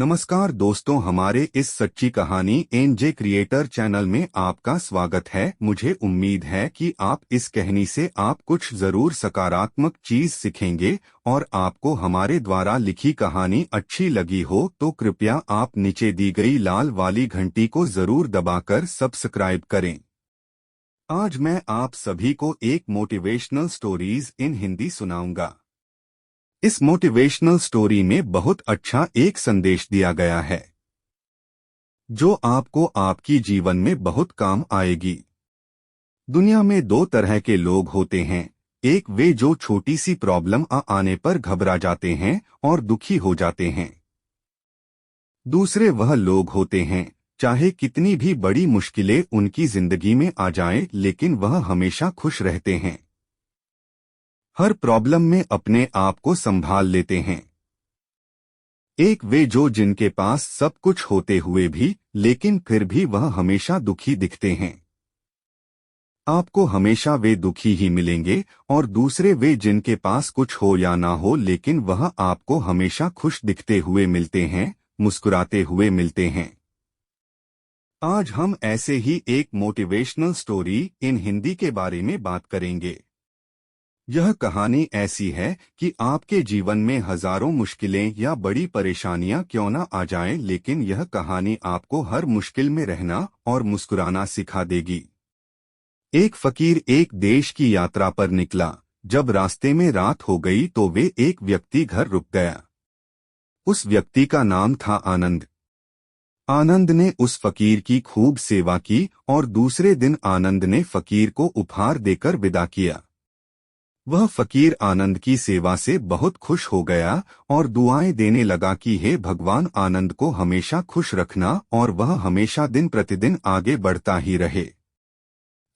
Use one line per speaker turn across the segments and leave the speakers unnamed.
नमस्कार दोस्तों, हमारे इस सच्ची कहानी एनजे क्रिएटर चैनल में आपका स्वागत है। मुझे उम्मीद है कि आप इस कहानी से आप कुछ जरूर सकारात्मक चीज सीखेंगे और आपको हमारे द्वारा लिखी कहानी अच्छी लगी हो तो कृपया आप नीचे दी गई लाल वाली घंटी को जरूर दबाकर सब्सक्राइब करें। आज मैं आप सभी को एक मोटिवेशनल स्टोरीज इन हिंदी सुनाऊंगा। इस मोटिवेशनल स्टोरी में बहुत अच्छा एक संदेश दिया गया है जो आपको आपकी जीवन में बहुत काम आएगी। दुनिया में दो तरह के लोग होते हैं। एक वे जो छोटी सी प्रॉब्लम आने पर घबरा जाते हैं और दुखी हो जाते हैं। दूसरे वह लोग होते हैं चाहे कितनी भी बड़ी मुश्किलें उनकी जिंदगी में आ जाएं, लेकिन वह हमेशा खुश रहते हैं। हर प्रॉब्लम में अपने आप को संभाल लेते हैं। एक वे जो जिनके पास सब कुछ होते हुए भी लेकिन फिर भी वह हमेशा दुखी दिखते हैं। आपको हमेशा वे दुखी ही मिलेंगे। और दूसरे वे जिनके पास कुछ हो या ना हो लेकिन वह आपको हमेशा खुश दिखते हुए मिलते हैं, मुस्कुराते हुए मिलते हैं। आज हम ऐसे ही एक मोटिवेशनल स्टोरी इन हिंदी के बारे में बात करेंगे। यह कहानी ऐसी है कि आपके जीवन में हजारों मुश्किलें या बड़ी परेशानियां क्यों न आ जाएं, लेकिन यह कहानी आपको हर मुश्किल में रहना और मुस्कुराना सिखा देगी। एक फकीर एक देश की यात्रा पर निकला। जब रास्ते में रात हो गई तो वे एक व्यक्ति घर रुक गया। उस व्यक्ति का नाम था आनंद। आनंद ने उस फकीर की खूब सेवा की और दूसरे दिन आनंद ने फकीर को उपहार देकर विदा किया। वह फकीर आनंद की सेवा से बहुत खुश हो गया और दुआएं देने लगा कि हे भगवान, आनंद को हमेशा खुश रखना और वह हमेशा दिन प्रतिदिन आगे बढ़ता ही रहे।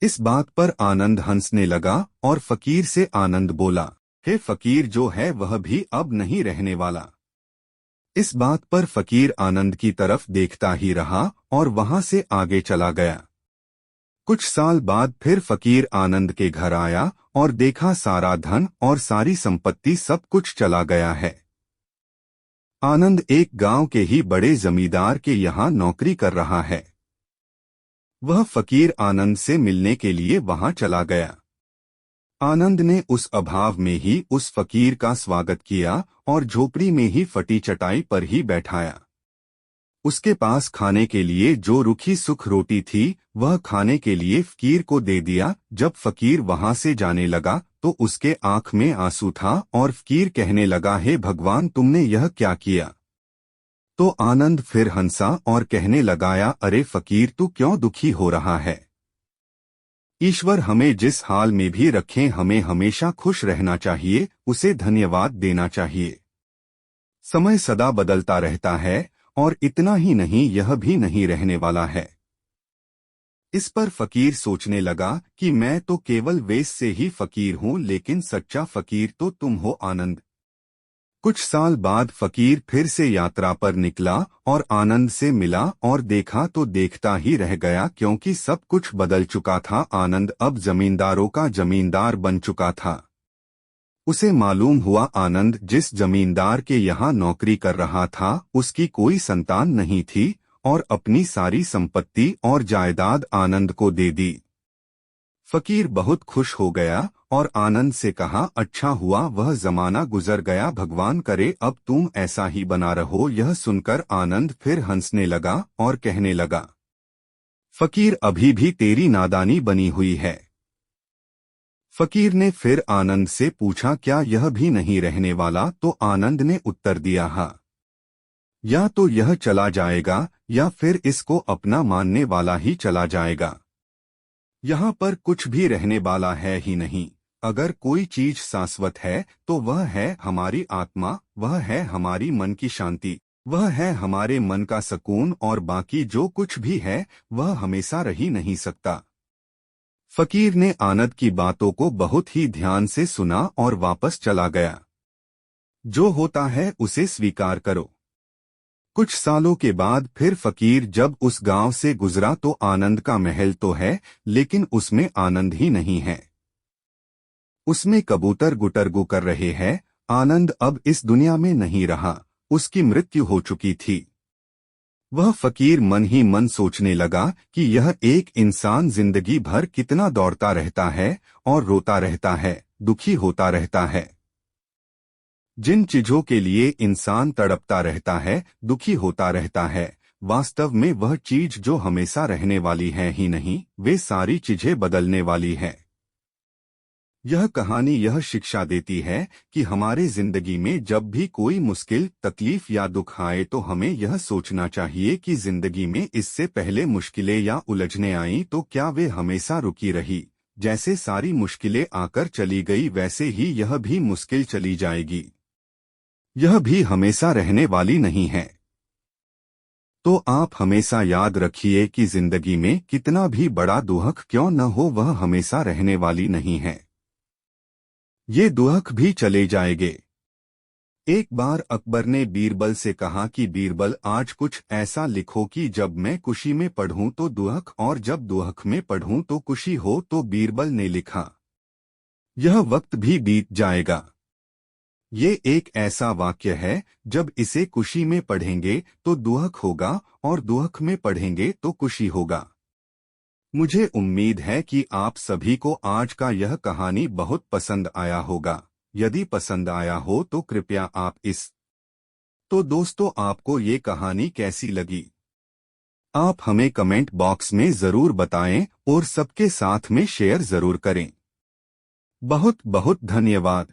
इस बात पर आनंद हंसने लगा और फकीर से आनंद बोला, हे फकीर, जो है वह भी अब नहीं रहने वाला। इस बात पर फकीर आनंद की तरफ देखता ही रहा और वहां से आगे चला गया। कुछ साल बाद फिर फकीर आनंद के घर आया और देखा सारा धन और सारी संपत्ति सब कुछ चला गया है। आनंद एक गांव के ही बड़े जमींदार के यहाँ नौकरी कर रहा है। वह फकीर आनंद से मिलने के लिए वहां चला गया। आनंद ने उस अभाव में ही उस फकीर का स्वागत किया और झोपड़ी में ही फटी चटाई पर ही बैठाया। उसके पास खाने के लिए जो रूखी सूख रोटी थी वह खाने के लिए फकीर को दे दिया। जब फकीर वहां से जाने लगा तो उसके आंख में आंसू था और फकीर कहने लगा, हे भगवान, तुमने यह क्या किया? तो आनंद फिर हंसा और कहने लगाया, अरे फकीर, तू क्यों दुखी हो रहा है? ईश्वर हमें जिस हाल में भी रखें हमें हमेशा खुश रहना चाहिए, उसे धन्यवाद देना चाहिए। समय सदा बदलता रहता है और इतना ही नहीं, यह भी नहीं रहने वाला है। इस पर फकीर सोचने लगा कि मैं तो केवल वेश से ही फकीर हूँ, लेकिन सच्चा फकीर तो तुम हो आनंद। कुछ साल बाद फकीर फिर से यात्रा पर निकला और आनंद से मिला और देखा तो देखता ही रह गया, क्योंकि सब कुछ बदल चुका था। आनंद अब जमींदारों का जमींदार बन चुका था। उसे मालूम हुआ आनंद जिस जमींदार के यहाँ नौकरी कर रहा था उसकी कोई संतान नहीं थी और अपनी सारी संपत्ति और जायदाद आनंद को दे दी। फकीर बहुत खुश हो गया और आनंद से कहा, अच्छा हुआ वह जमाना गुजर गया, भगवान करे अब तुम ऐसा ही बना रहो। यह सुनकर आनंद फिर हंसने लगा और कहने लगा, फकीर, अभी भी तेरी नादानी बनी हुई है। फकीर ने फिर आनंद से पूछा, क्या यह भी नहीं रहने वाला? तो आनंद ने उत्तर दिया, हाँ, या तो यह चला जाएगा या फिर इसको अपना मानने वाला ही चला जाएगा। यहाँ पर कुछ भी रहने वाला है ही नहीं। अगर कोई चीज शाश्वत है तो वह है हमारी आत्मा, वह है हमारी मन की शांति, वह है हमारे मन का सुकून, और बाकी जो कुछ भी है वह हमेशा रह ही नहीं सकता। फकीर ने आनंद की बातों को बहुत ही ध्यान से सुना और वापस चला गया। जो होता है उसे स्वीकार करो। कुछ सालों के बाद फिर फकीर जब उस गांव से गुजरा तो आनंद का महल तो है लेकिन उसमें आनंद ही नहीं है। उसमें कबूतर गुटरगू कर रहे हैं। आनंद अब इस दुनिया में नहीं रहा, उसकी मृत्यु हो चुकी थी। वह फकीर मन ही मन सोचने लगा कि यह एक इंसान जिंदगी भर कितना दौड़ता रहता है और रोता रहता है, दुखी होता रहता है। जिन चीजों के लिए इंसान तड़पता रहता है, दुखी होता रहता है, वास्तव में वह चीज जो हमेशा रहने वाली है ही नहीं, वे सारी चीजें बदलने वाली है। यह कहानी यह शिक्षा देती है कि हमारे जिंदगी में जब भी कोई मुश्किल, तकलीफ या दुख आए तो हमें यह सोचना चाहिए कि जिंदगी में इससे पहले मुश्किलें या उलझने आईं तो क्या वे हमेशा रुकी रही। जैसे सारी मुश्किलें आकर चली गई वैसे ही यह भी मुश्किल चली जाएगी। यह भी हमेशा रहने वाली नहीं है। तो आप हमेशा याद रखिए कि जिंदगी में कितना भी बड़ा दुख क्यों न हो वह हमेशा रहने वाली नहीं है। ये दुख भी चले जाएंगे। एक बार अकबर ने बीरबल से कहा कि बीरबल आज कुछ ऐसा लिखो कि जब मैं खुशी में पढ़ूं तो दुख और जब दुख में पढ़ूं तो खुशी हो। तो बीरबल ने लिखा, यह वक्त भी बीत जाएगा। ये एक ऐसा वाक्य है, जब इसे खुशी में पढ़ेंगे तो दुख होगा और दुख में पढ़ेंगे तो खुशी होगा। मुझे उम्मीद है कि आप सभी को आज का यह कहानी बहुत पसंद आया होगा। यदि पसंद आया हो तो कृपया आप तो दोस्तों आपको ये कहानी कैसी लगी? आप हमें कमेंट बॉक्स में जरूर बताएं और सबके साथ में शेयर जरूर करें। बहुत बहुत धन्यवाद।